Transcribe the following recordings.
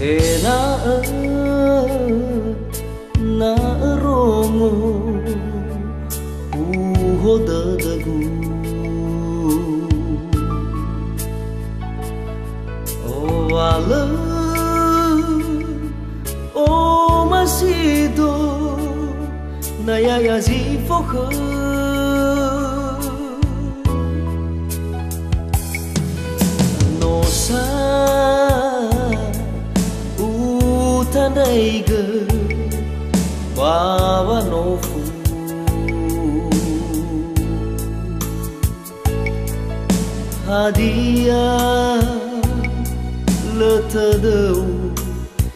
e na rongo uhoda dagu o ala o masido na ya zi phô khơ no sa đây gơ baba no fu hadia lơ thơ đâu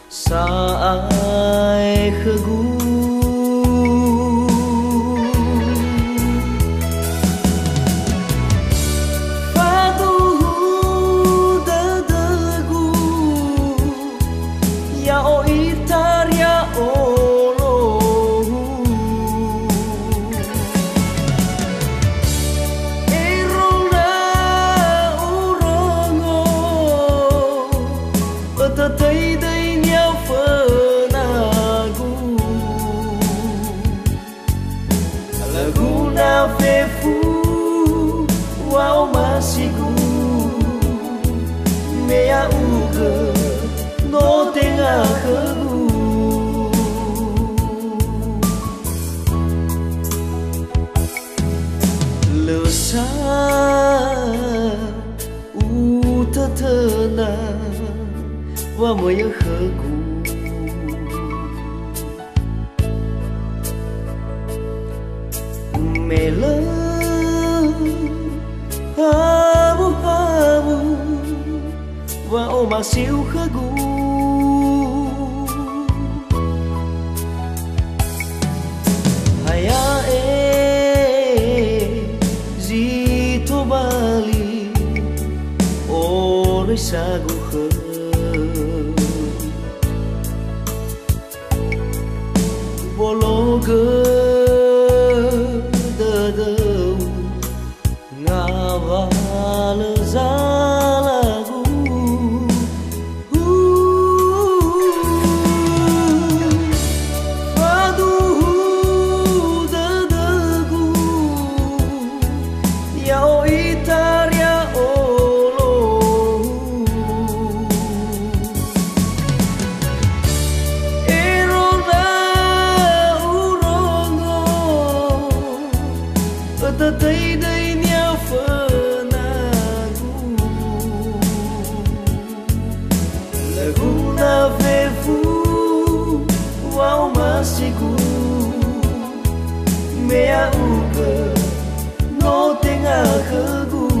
sa ai khgu mea uga no tenga khgu lơ sa u thơ thơ na wa mea khgu me lơ habu habu wa o ma siu khgu haya zi to bali o re sa gu khơ bolo gơ da da nga va la za thấy đây nhau phơ na gu na về phu wow ma sigu mea uga no tenga khgu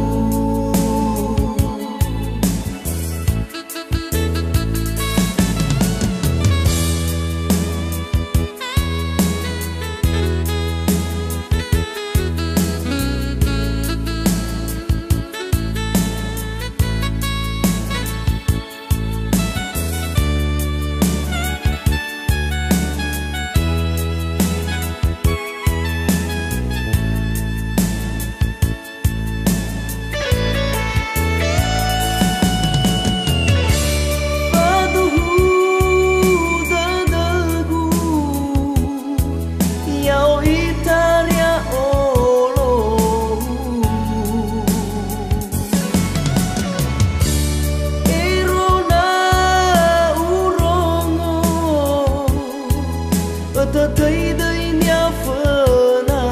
thấy đây nha phơ na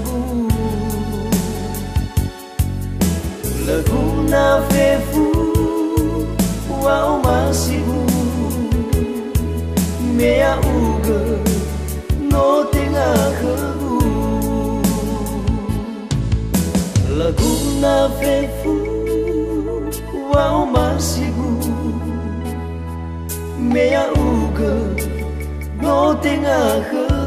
gu là gu na về phu wow ma sigu mea uga no tenga khgu là gu na về phu wow ma sigu mea uga no tenga khơ